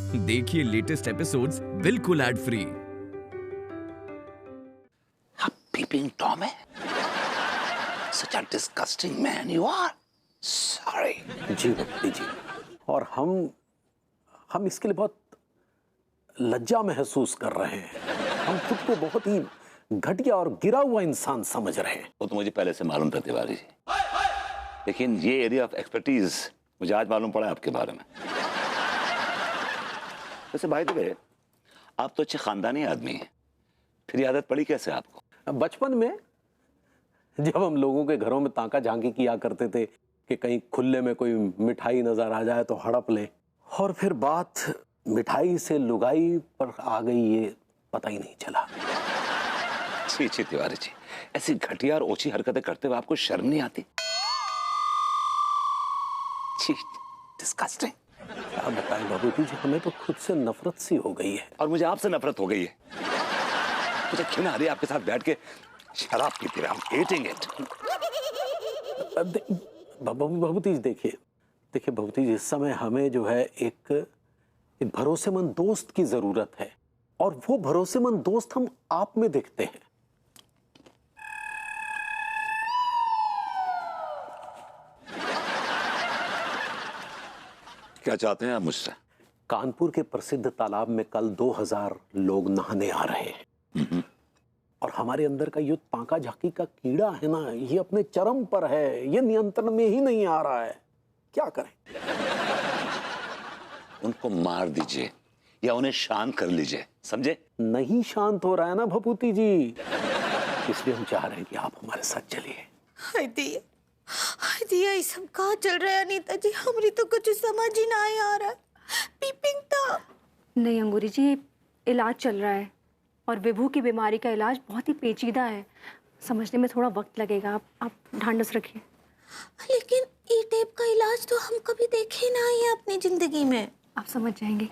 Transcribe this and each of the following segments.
देखिए latest episodes बिल्कुल ad free. आप पीपिंग टॉम है? Such a disgusting man you are. Sorry. जी भक्ति जी, और हम इसके लिए बहुत लज्जा महसूस कर रहे हैं। हम खुद को बहुत ही घटिया और गिरा हुआ इंसान समझ रहे हैं। वो तो मुझे पहले से मालूम था तिवारी जी, लेकिन ये एरिया ऑफ एक्सपर्टीज मुझे आज मालूम पड़ा आपके बारे में। वैसे भाई द वे, आप तो अच्छे खानदानी आदमी हैं, फिर ये आदत पड़ी कैसे आपको? बचपन में जब हम लोगों के घरों में ताका झांकी किया करते थे कि कहीं खुले में कोई मिठाई नजर आ जाए तो हड़प ले, और फिर बात मिठाई से लुगाई पर आ गई, ये पता ही नहीं चला। छी छी तिवारी जी, ऐसी घटिया और ओछी हरकतें करते हुए आपको शर्म नहीं आती? छी, डिस्गस्टिंग। क्या बताएं बाबूजी जी, हमें तो खुद से नफरत सी हो गई है। और मुझे आपसे नफरत हो गई है। मुझे घिन आ रही है आपके साथ बैठ के शराब पीते रहे। I'm hating it. बाबूजी देखिए बाबूजी जी, इस समय हमें जो है एक भरोसेमंद दोस्त की जरूरत है, और वो भरोसेमंद दोस्त हम आप में देखते हैं। क्या चाहते हैं आप मुझसे? कानपुर के प्रसिद्ध तालाब में कल 2000 लोग नहाने आ रहे हैं, और हमारे अंदर का ये ताका झाकी का कीड़ा है ना, ये अपने चरम पर है, ये नियंत्रण में ही नहीं आ रहा है। क्या करें? उनको मार दीजिए या उन्हें शांत कर लीजिए, समझे? नहीं शांत हो रहा है ना भपूती जी, इसलिए हम चाह रहे हैं कि आप हमारे साथ चलिए। हाय दिया ये सब कहाँ चल रहा है अनीता जी? हमारी तो कुछ समझ ही ना आ रहा है। पीपिंग तो नहीं अंगूरी जी, इलाज चल रहा है, और विभू की बीमारी का इलाज बहुत ही पेचीदा है, समझने में थोड़ा वक्त लगेगा। आप ढांढस रखिए। लेकिन ई टेप का इलाज तो हम कभी देखे ना ही अपनी जिंदगी में। आप समझ जाएंगे।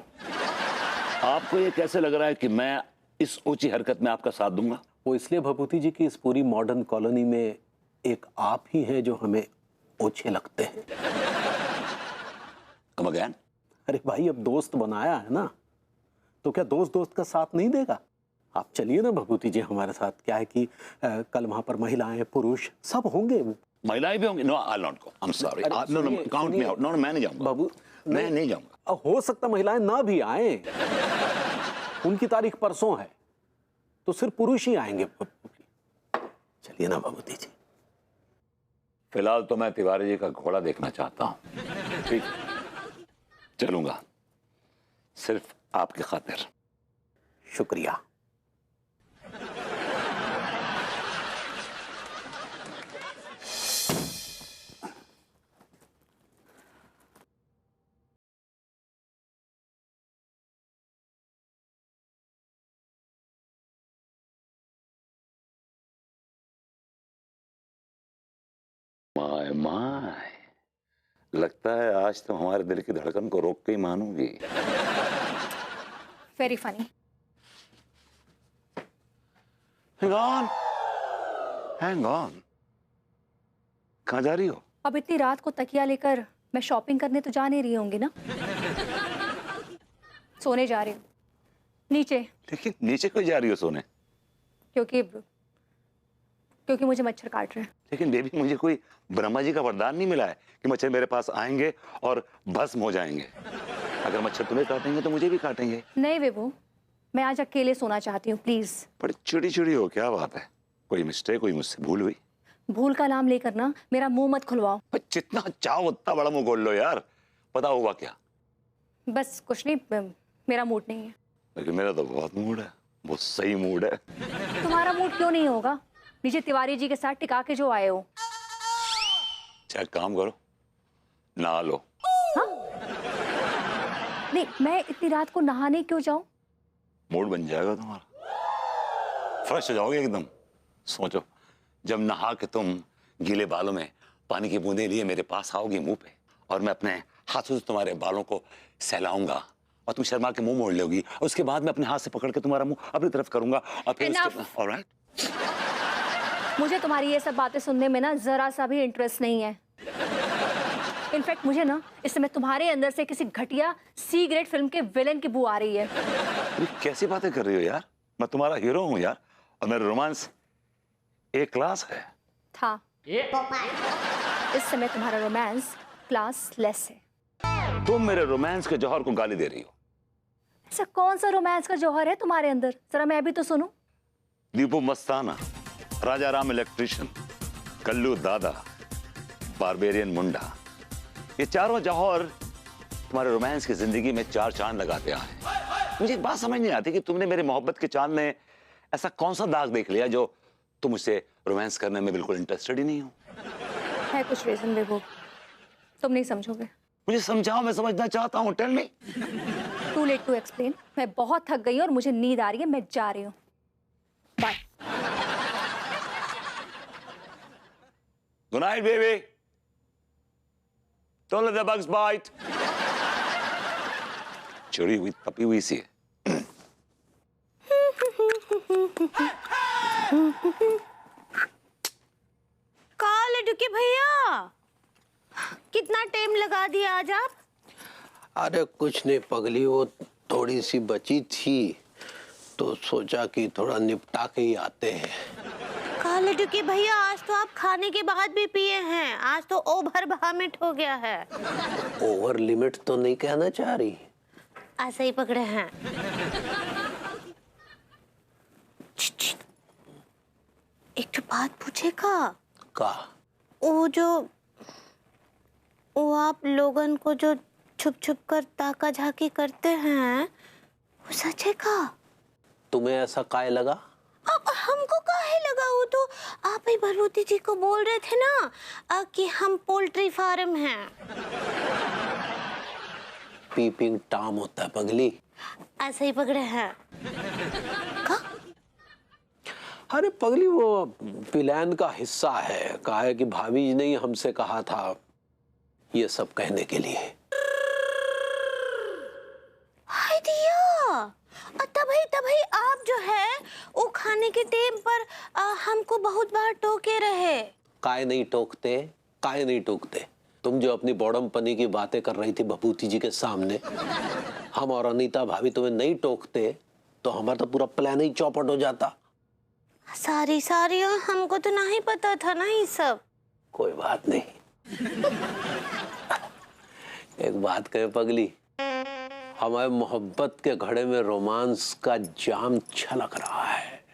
आपको ये कैसे लग रहा है कि मैं इस ऊंची हरकत में आपका साथ दूंगा? वो इसलिए भपूती जी की इस पूरी मॉडर्न कॉलोनी में एक आप ही हैं जो हमें ओछे लगते हैं। Come again? अरे भाई, अब दोस्त बनाया है ना, तो क्या दोस्त दोस्त का साथ नहीं देगा? आप चलिए ना भपूती जी हमारे साथ। क्या है कि कल वहां पर महिलाएं पुरुष सब होंगे। महिलाएं भी होंगी? No, I not go. I am sorry. No, count me out. No, मैं नहीं जाऊंगा बाबू, मैं नहीं जाऊंगा। हो सकता महिलाएं ना भी आए, उनकी तारीख परसों है, तो सिर्फ पुरुष ही आएंगे। चलिए ना भपूती जी। फिलहाल तो मैं तिवारी जी का घोड़ा देखना चाहता हूं। ठीक, चलूंगा, सिर्फ आपकी खातिर। शुक्रिया। माय माय, लगता है आज तो हमारे दिल की धड़कन को रोक के ही मानूंगी। Very funny. Hang on, hang on. कहाँ जा रही हो? अब इतनी रात को तकिया लेकर मैं शॉपिंग करने तो जा नहीं रही होंगी ना? सोने जा रही हूँ नीचे। लेकिन नीचे क्यों जा रही हो सोने? क्योंकि मुझे मच्छर काट रहे हैं। लेकिन बेबी, मुझे कोई ब्रह्मा जी का वरदान नहीं मिला है कि मच्छर मेरे पास आएंगे और भस्म हो जाएंगे। अगर मच्छर तुम्हें काटेंगे तो मुझे भी काटेंगे। नहीं विभू, मैं आज अकेले सोना चाहती हूँ, प्लीज। बड़ी चिड़ी चिड़ी हो, क्या बात है? कोई मिस्टेक हुई, मुझसे भूल हुई? भूल का नाम लेकर ना मेरा मुंह मत खुलवाओ। जितना चाहो उतना बड़ा मुंह खोल लो यार। पता हुआ क्या? बस कुछ नहीं, मेरा मूड नहीं है। लेकिन मेरा तो बहुत मूड है, बहुत सही मूड है। तुम्हारा मूड क्यों नहीं होगा? नीचे तिवारी जी के साथ टिका के जो आए हो। अच्छा, काम करो, नहा लो। हाँ? नहीं, मैं इतनी रात को नहाने क्यों जाऊं? मूड बन जाएगा तुम्हारा, फ्रेश हो जाओगे एकदम। सोचो, जब नहा के तुम गीले बालों में पानी की बूंदें लिए मेरे पास आओगी मुंह पे, और मैं अपने हाथों से तुम्हारे बालों को सहलाऊंगा, और तुम शर्मा के मुंह मोड़ लोगी, और उसके बाद मैं अपने हाथ से पकड़ के तुम्हारा मुंह अपनी तरफ करूंगा, और फिर ऑलराइट? मुझे तुम्हारी ये सब बातें सुनने में ना जरा सा भी इंटरेस्ट नहीं है। इनफैक्ट मुझे ना इस समय तुम्हारे अंदर से किसी घटिया सी ग्रेड फिल्म के विलेन की बू आ रही है। अरे कैसी बातें कर रही हो यार, मैं तुम्हारा हीरो हूँ यार, और मेरा रोमांस ए क्लास है। था इस समय तुम्हारा रोमांस क्लास लेस है। तुम मेरे रोमांस के जौहर को गाली दे रही हो। ऐसा कौन सा रोमांस का जौहर है तुम्हारे अंदर, जरा मैं भी तो सुनूं। दीपू मस्ताना, राजा राम इलेक्ट्रिशियन, कल्लू दादा, बारबेरियन मुंडा, ये चारों जौहर तुम्हारे रोमांस की जिंदगी में चार चांद लगाते आए। मुझे एक बात समझ नहीं आती कि तुमने मेरे मोहब्बत के चांद में ऐसा कौन सा दाग देख लिया जो तुम मुझसे रोमांस करने में बिल्कुल इंटरेस्टेड ही नहीं हो। है कुछ रीजन बेबू, तुम नहीं समझोगे। मुझे समझाओ, मैं समझना चाहता हूँ। Tell me. Too late to explain. मैं बहुत थक गई और मुझे नींद आ रही है, मैं जा रही हूँ। Bye. Good night baby. Don't let the bugs bite. चुरी हुई तपी हुई सी है। कहाँ लड्डू के भैया, कितना टाइम लगा दिया आज आप? अरे कुछ नहीं पगली, वो थोड़ी सी बची थी तो सोचा कि थोड़ा निपटा के ही आते हैं। कहाँ लड्डू के भैया, आज तो आप खाने के बाद भी पिए हैं, आज तो ओवर वॉमिट हो गया है। ओवर लिमिट तो नहीं कहना चाह रही? ऐसे ही पकड़े हैं। एक तो बात पूछेगा का? वो आप लोगन को जो छुप छुप कर ताका झाकी करते हैं, वो सच है का? तुम्हें ऐसा काय लगा? अब हमको काहे लगा, वो तो आप ही भगवती जी को बोल रहे थे ना कि हम पोल्ट्री फार्म हैं। पीपिंग टॉम होता है पगली। ऐसे ही पकड़े हैं का? अरे पगली, वो प्लान का हिस्सा है। कहा है कि भाभी जी ने ही हमसे कहा था ये सब कहने के लिए। हाय दिया, तभी आप जो है वो खाने के टाइम पर हमको बहुत बार टोके रहे। काय नहीं टोकते, काय नहीं टोकते। तुम जो अपनी बॉडमपनी की बातें कर रही थी भभूति जी के सामने, हम और अनीता भाभी तुम्हें नहीं टोकते तो हमारा तो पूरा प्लान ही चौपट हो जाता। सारी हमको तो नहीं पता था ना ये सब। कोई बात नहीं। एक बात कहे पगली, हमारे मोहब्बत के घड़े में रोमांस का जाम छलक रहा है।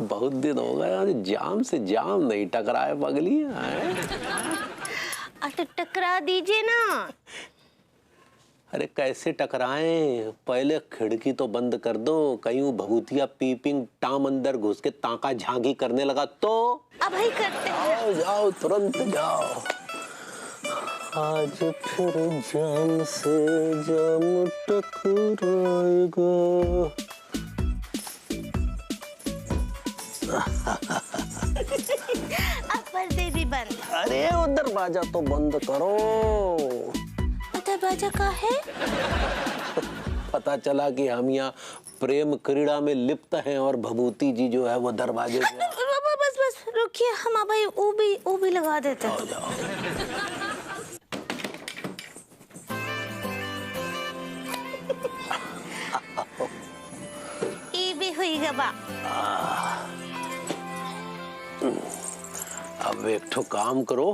बहुत दिन हो गए जाम से जाम नहीं टकराए पगली। तो टकरा दीजिए ना। अरे कैसे टकराएं? पहले खिड़की तो बंद कर दो, कहीं वो भभूतिया पीपिंग टाम अंदर घुस के ताका झांकी करने लगा तो। अब ही करते हैं। जाओ तुरंत जाओ। आज फिर जाम से जाम टकराएगा। अब पर्दे भी बंद। अरे वो दरवाजा तो बंद करो। दरवाजा का है? पता चला कि हम यहाँ प्रेम क्रीड़ा में लिप्त हैं और भभूति जी जो है वो दरवाजे बस रुकिए, हम भाई वो भी लगा देते हैं। जाओ। ये भी हुई गबा। अब एक ठो काम करो,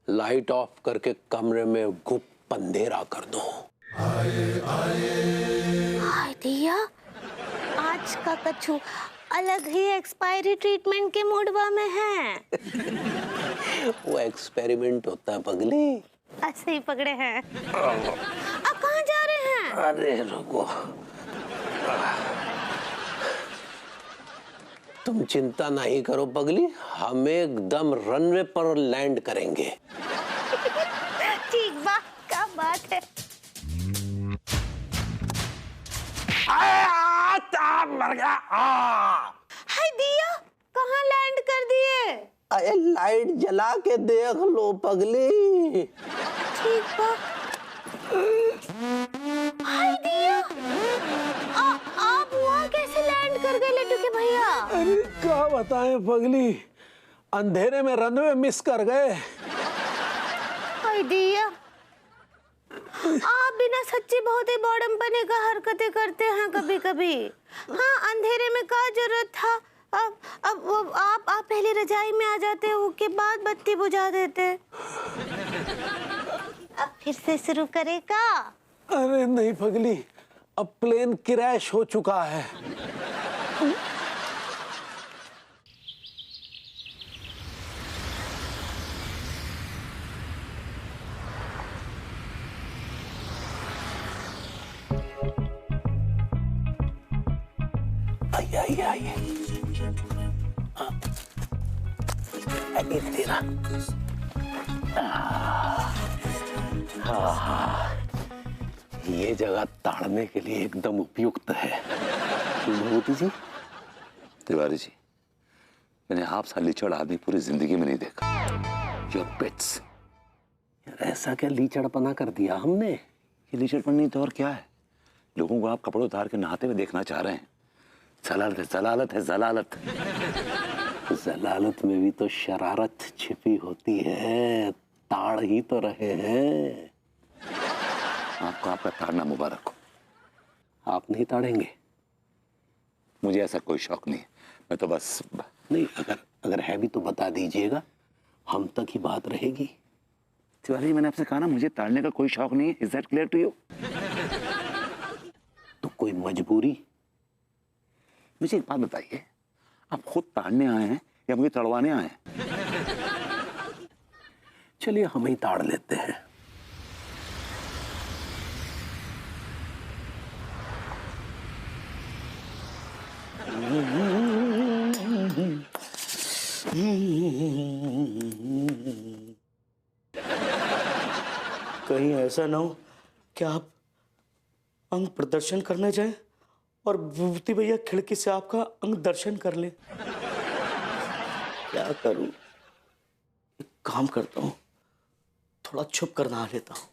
लाइट ऑफ करके कमरे में गुप अंधेरा कर दो। हाय दिया, आज का कछु अलग ही एक्सपायरी ट्रीटमेंट के मूडवा में है। वो एक्सपेरिमेंट होता है पगली। ऐसे ही पकड़े हैं। अब कहाँ जा रहे हैं? अरे रुको, तुम चिंता नहीं करो पगली, हम एकदम रनवे पर लैंड करेंगे। ठीक बात, क्या बात है। मर गया। हाय दिया, कहाँ लैंड कर दिए? अरे लाइट जला के देख लो पगली। ठीक बात। हाय दिया, आप वहाँ कैसे लैंड कर गए लड्डू के भैया? अरे क्या बताएं पगली, अंधेरे में रनवे मिस कर गए। हाय दिया, आप बिना सच्ची बहुत ही बॉडमपने का हरकतें करते हैं कभी कभी। हाँ, अंधेरे में क्या जरूरत था? अब आप पहले रजाई में आ जाते, उसके बाद बत्ती बुझा देते। अब फिर से शुरू करेगा? अरे नहीं पगली, अब प्लेन क्रैश हो चुका है। आइए आइए, तेरा ये जगह ताड़ने के लिए एकदम उपयुक्त है। भगवती जी, तिवारी जी, मैंने आप सा लीचड़ आदमी पूरी जिंदगी में नहीं देखा। Your pets. ऐसा क्या लीचड़पना कर दिया हमने? ये लीचड़पन नहीं तो और क्या है? लोगों को आप कपड़े उतार के नहाते हुए देखना चाह रहे हैं। जलालत है, जलालत है, जलालत। जलालत में भी तो शरारत छिपी होती है। ताड़ ही तो रहे हैं। आपको आपका ताड़ना मुबारक हो। आप नहीं ताड़ेंगे? मुझे ऐसा कोई शौक नहीं है, मैं तो बस नहीं, अगर है भी तो बता दीजिएगा, हम तक ही बात रहेगी। तिवारी जी, मैंने आपसे कहा ना, मुझे ताड़ने का कोई शौक नहीं है। Is that clear to you? तो कोई मजबूरी? मुझे एक बात बताइए, आप खुद ताड़ने आए हैं या मुझे तड़वाने आए हैं? चलिए हम ही ताड़ लेते हैं। कहीं ऐसा ना हो कि आप अंग प्रदर्शन करने जाएं और विभूति भैया खिड़की से आपका अंग दर्शन कर ले। क्या करूं? एक काम करता हूं, थोड़ा छुप कर नहा लेता हूं,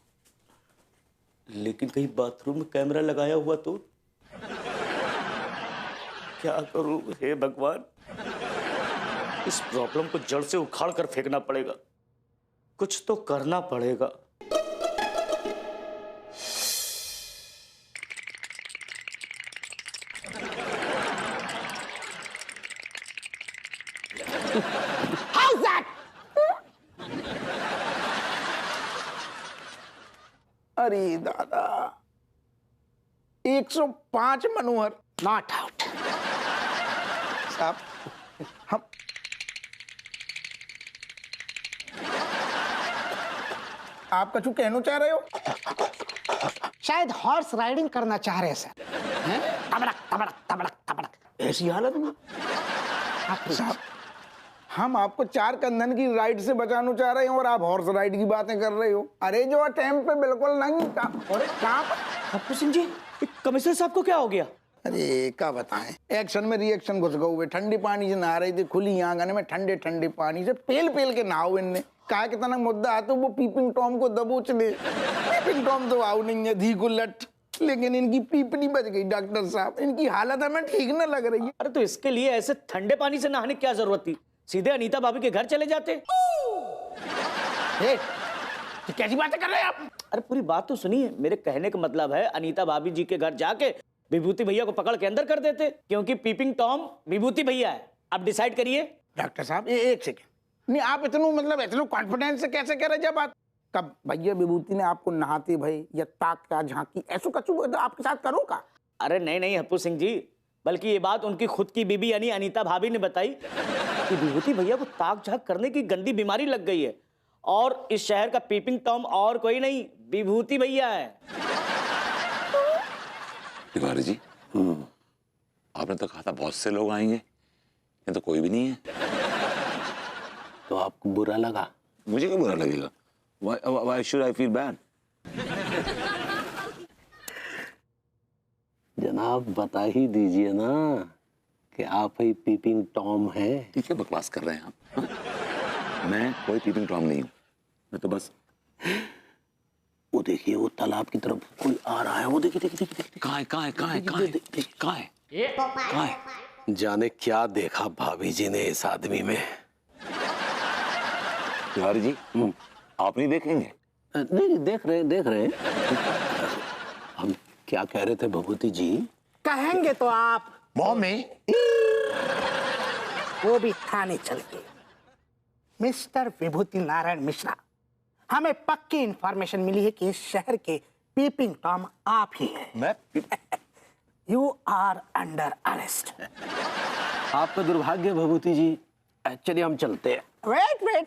लेकिन कहीं बाथरूम में कैमरा लगाया हुआ तो? क्या करूं? हे भगवान, इस प्रॉब्लम को जड़ से उखाड़ कर फेंकना पड़ेगा। कुछ तो करना पड़ेगा। How's that? अरे दादा, 105 मनोहर नॉट आउट। साहब, हम आप कछु कहना चाह रहे हो? शायद हॉर्स राइडिंग करना चाह रहे हैं सर। तबड़क तबड़क तबड़क तबड़क, ऐसी हालत में? साहब, हम आपको 4 कंधन की राइड से बचाना चाह रहे हैं और आप हॉर्स राइड की बातें कर रहे हो। अरे जो टाइम पे बिल्कुल नहीं। अरे कहाँ पर? हप्पू सिंह जी, कमिश्नर साहब को क्या हो गया? अरे क्या बताएं, एक्शन में रिएक्शन घुस गए हुए। ठंडे पानी से नहा रही थी खुली आंगन में, ठंडे ठंडे पानी से पेल पेल के नहाओ। इनने कहा कितना मुद्दा है तो वो पीपिंग टॉम को दबोच ले। पीपिंग टॉम तो आओ नहीं है, धी को लट, लेकिन इनकी पीपनी बच गई। डॉक्टर साहब, इनकी हालत हमें ठीक न लग रही है। अरे तो इसके लिए ऐसे ठंडे पानी से नहाने की क्या जरूरत थी? सीधे अनीता भाभी के घर चले जाते। तो कैसी बातें कर रहे हैं आप? अरे पूरी बात तो सुनिए। मेरे कहने का मतलब है, अनीता भाभी जी के घर जाके विभूति भैया को पकड़ के अंदर कर देते, क्योंकि पीपिंग टॉम विभूति भैया है। आप डिसाइड करिए। डॉक्टर साहब, एक सेकेंड, नहीं आप इतना कॉन्फिडेंस से कैसे कह रहे जब बात? कब भैया विभूति ने आपको नहाते भाई या ताक का झांकी ऐसा कछु आपके साथ करो का? अरे नहीं नहीं हप्पू सिंह जी, बल्कि ये बात उनकी खुद की बीबी यानी अनीता भाभी ने बताई कि विभूति भैया को ताक झांक करने की गंदी बीमारी लग गई है, और इस शहर का पीपिंग टॉम और कोई नहीं, विभूति भैया है। तिवारी जी, आपने तो कहा था बहुत से लोग आएंगे, ये तो कोई भी नहीं है। तो आपको बुरा लगा? मुझे क्यों बुरा लगेगा? Why should I feel bad? जनाब बता ही दीजिए ना कि आप ही पीपिंग टॉम है। ठीक है, बकवास कर रहे हैं आप। हाँ? मैं कोई पीपिंग टॉम नहीं हूँ, मैं तो बस। वो देखिए, वो तालाब की तरफ कोई आ रहा है। वो देखिए देखिए देखिए, कहाँ है? जाने क्या देखा भाभी जी ने इस आदमी में। तिवारी जी, आप नहीं देखेंगे? नहीं, देख रहे हम क्या कह रहे थे भभूति जी? कहेंगे तो आप मम्मी वो भी थाने चल गए। मिस्टर विभूति नारायण मिश्रा, हमें पक्की इंफॉर्मेशन मिली है कि इस शहर के पीपिंग टॉम आप ही हैं। मैं यू आर अंडर अरेस्ट। आपका दुर्भाग्य भभूति जी, चलिए हम चलते हैं।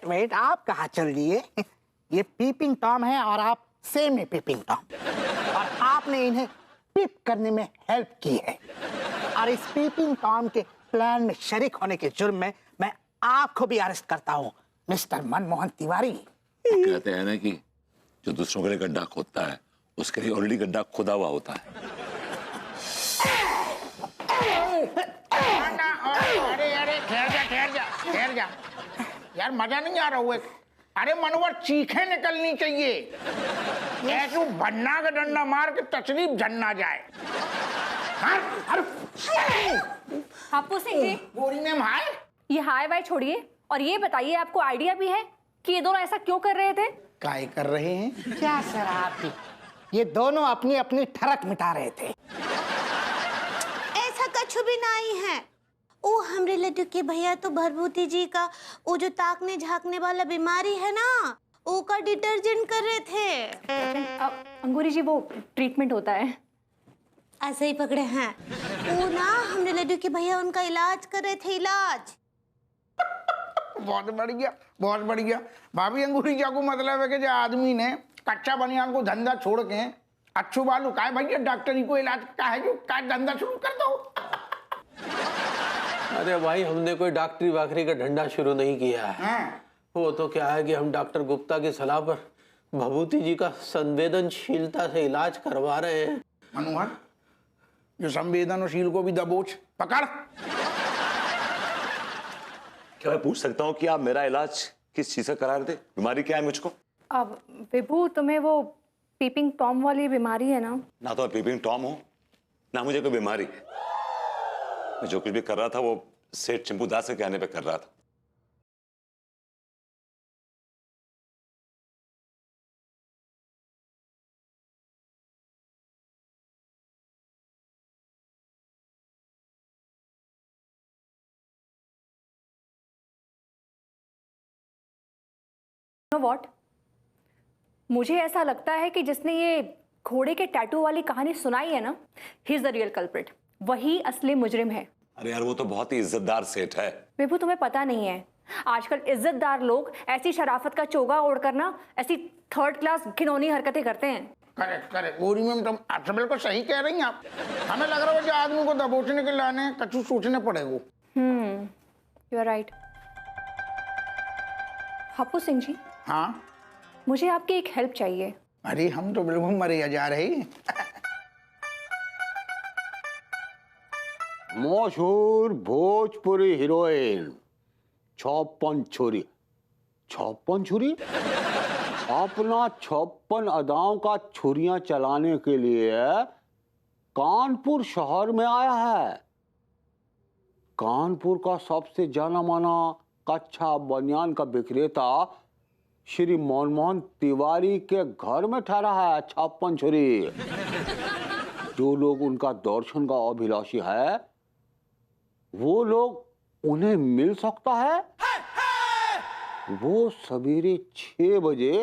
वेट, आप कहाँ चल दिए? ये पीपिंग टॉम है और आप सेमी पीपिंग टॉम, और आपने इन्हें पिप करने में हेल्प की है, और इस पीपिंग टॉम के प्लान में शरीक होने के जुर्म में मैं आपको भी अरेस्ट करता हूँ, मिस्टर मनमोहन तिवारी। कहते हैं ना कि जो दूसरों के लिए गड्ढा खोदता है उसके लिए ऑलरेडी गड्ढा खोदा हुआ होता है। अरे ठहर जा यार, मजा नहीं आ रहा हुआ। अरे मनोवर, चीखें निकलनी चाहिए, ऐसे भन्ना का डंडा मार के तशरीफ झन्ना जाए। हापू सिंह जी, गोरी ने हाय। ये हाय वाय छोड़िए और ये बताइए, आपको आइडिया भी है कि ये दोनों ऐसा क्यों कर रहे थे? काय कर रहे हैं? क्या सर आप भी? ये दोनों अपनी अपनी ठरक मिटा रहे थे। ऐसा कछु भी नहीं है। वो हमरे लड्डू के भैया तो भभूति जी का वो जो ताकने झांकने वाला बीमारी है ना, वो का डिटर्जेंट कर रहे थे। अंगूरी जी, वो ट्रीटमेंट होता है। ऐसे ही पकड़े हैं वो ना, हमरे लड्डू के भैया उनका इलाज कर रहे थे, इलाज। बहुत बढ़िया भाभी। अंगूरी जा को मतलब है कि जो आदमी ने कच्चा बनियान को धंधा छोड़ के अच्छू बालू का भैया डॉक्टरी को इलाज का है जो का धंधा शुरू कर दो। अरे भाई, हमने कोई डॉक्टरी वाकरी का धंधा शुरू नहीं किया है। वो तो क्या है कि हम डॉक्टर गुप्ता की सलाह पर भभूति जी का संवेदनशीलता से इलाज करवा रहे हैं। मनोहर, जो संवेदनशील को भी दबोच पकड़। क्या मैं पूछ सकता हूँ कि आप मेरा इलाज किस चीज से करा रहे थे? बीमारी क्या है मुझको? अब विभू, तुम्हें वो पीपिंग टॉम वाली बीमारी है ना? ना तो मैं पीपिंग टॉम हूँ, ना मुझे कोई बीमारी है। मैं जो कुछ भी कर रहा था वो सेठ चिंपूदास के कहने पे कर रहा था। व्हाट? मुझे ऐसा लगता है कि जिसने ये घोड़े के टैटू वाली कहानी सुनाई है ना, he is the real culprit. वही असली मुजरिम है। अरे यार, वो तो बहुत ही इज्जतदार सेठ है। विभू, तुम्हें पता नहीं है, आजकल इज्जतदार लोग ऐसी शराफत का चोगा ओढ़कर ना ऐसी थर्ड क्लास घिनौनी हरकतें करते हैं। करेक्ट गोरी मैम, तुम अच्छा बिल्कुल सही कह रही हैं आप। हमें लग रहा है कि आदमी को दबोचने के लाने कछु सोचने पड़ेगा। You are right. Hapu Singh ji, हाँ, मुझे आपकी एक हेल्प चाहिए। अरे हम तो बिल्कुल मरे जा रहे। मशहूर भोजपुरी हीरोइन 56 छुरी। 56 छुरी? अपना 56 अदाओं का छुरियां चलाने के लिए कानपुर शहर में आया है। कानपुर का सबसे जाना माना कच्चा बनियान का विक्रेता श्री मनमोहन तिवारी के घर में ठहरा है 56 छुरी। जो लोग उनका दर्शन का अभिलाषी है, वो लोग उन्हें मिल सकता है। वो सवेरे 6 बजे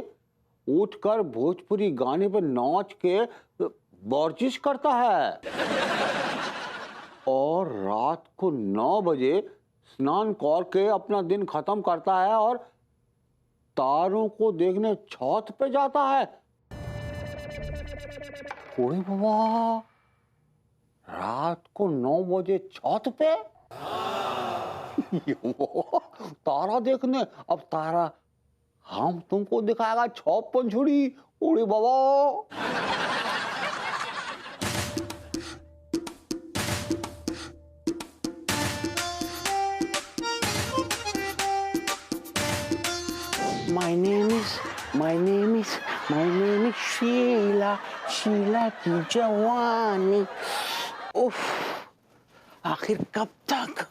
उठकर भोजपुरी गाने पर नाच के वर्जिश करता है और रात को 9 बजे स्नान करके अपना दिन खत्म करता है और तारों को देखने छत पे जाता है। ओए बाबा, रात को 9 बजे छत पे तारा देखने। अब तारा हम तुमको दिखाएगा 56 छुरी। ओए बाबा, My name is शीला की जवानी। उफ, आखिर कब तक?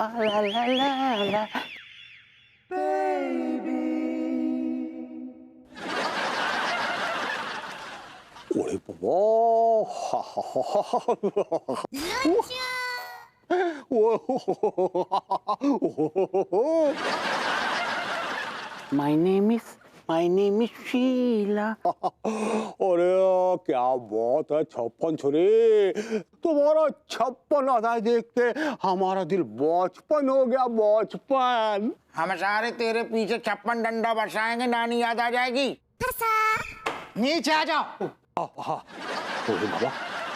ला ला ला ला ओरे बाबा My name is शीला। अरे क्या बात है 56 छुरी, तुम्हारा 56 अदाएं देख के हमारा दिल बचपन हो गया, बचपन। हम सारे तेरे पीछे 56 डंडा बरसाएंगे, नानी याद आ जाएगी। नीचे आ जाओ। ओरे बाबा,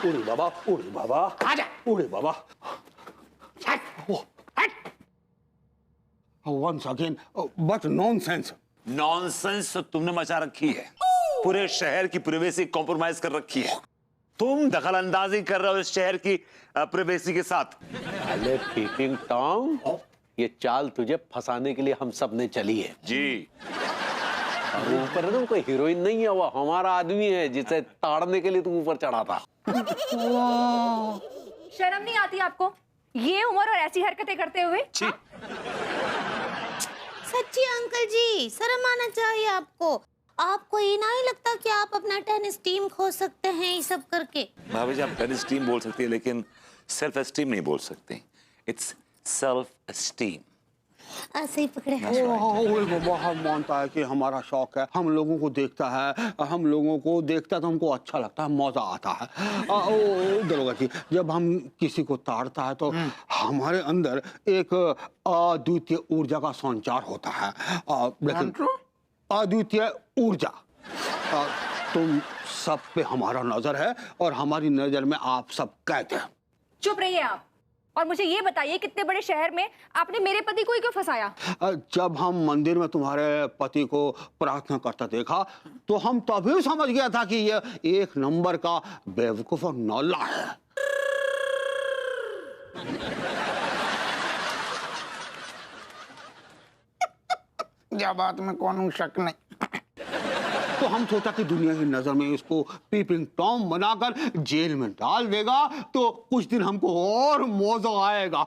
ओरे बाबा, ओरे बाबा, आजा। ओरे बाबा। Once again, but nonsense. Nonsense तो तुमने मचा रखी है, पूरे शहर की प्राइवेसी कॉम्प्रोमाइज कर रखी है। तुम दखलंदाजी कर रहे हो इस शहर की प्राइवेसी के साथ। अरे पीपिंग टॉम, ये चाल तुझे फंसाने के लिए हम सब ने चली है जी। और ऊपर ना कोई हीरोइन नहीं है, वो हमारा आदमी है जिसे ताड़ने के लिए तू ऊपर चढ़ा था। शर्म नहीं आती आपको ये उम्र और ऐसी हरकतें करते हुए? सच्ची अंकल जी, शर्म आना चाहिए आपको। आपको ये नहीं लगता कि आप अपना टेनिस टीम खो सकते हैं ये सब करके? भाभी जी, आप टेनिस टीम बोल सकती है लेकिन सेल्फ एस्टीम नहीं बोल सकते। It's self esteem. ऐसे ही पकड़े। ओरे बाबा, हम मानता है कि हमारा शौक है, हम लोगों को देखता है, हम लोगों को देखता है तो हमको अच्छा लगता है, मजा आता है। दरोगा जी, जब हम किसी को ताड़ता है तो हमारे अंदर एक अद्वितीय ऊर्जा का संचार होता है। लेकिन अद्वितीय ऊर्जा, तुम सब पे हमारा नजर है और हमारी नजर में आप सब कैद हैं। चुप रहिए आप, और मुझे ये बताइए कितने बड़े शहर में आपने मेरे पति को ही क्यों फंसाया? जब हम मंदिर में तुम्हारे पति को प्रार्थना करता देखा तो हम तभी समझ गया था कि ये एक नंबर का बेवकूफ और नौला है। क्या बात में कौन शक नहीं। तो हम सोचा कि दुनिया की नजर में इसको पीपिंग टॉम बनाकर जेल में डाल देगा तो कुछ दिन हमको और मौजा आएगा।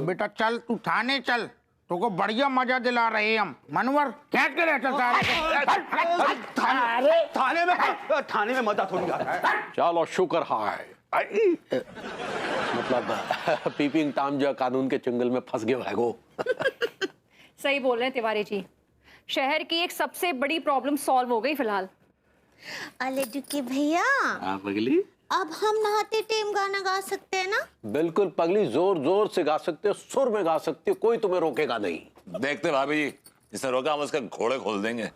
बेटा चल, तू थाने चल, तुमको बढ़िया मजा दिला रहे हम। मनवर क्या करे थाने में मजा थोड़ी आता है। चलो शुक्र है, मतलब पीपिंग टॉम जो कानून के चंगल में फंस गया है वो। सही बोल रहे हैं तिवारी जी, शहर की एक सबसे बड़ी प्रॉब्लम सॉल्व हो गई फिलहाल। अले डुकी भैया, पगली, अब हम नहाते टाइम गाना गा सकते हैं ना? बिल्कुल पगली, जोर जोर से गा सकते हो, सुर में गा सकते हो, कोई तुम्हें रोकेगा नहीं। देखते भाभी जी, जिसने रोका हम उसके घोड़े खोल देंगे।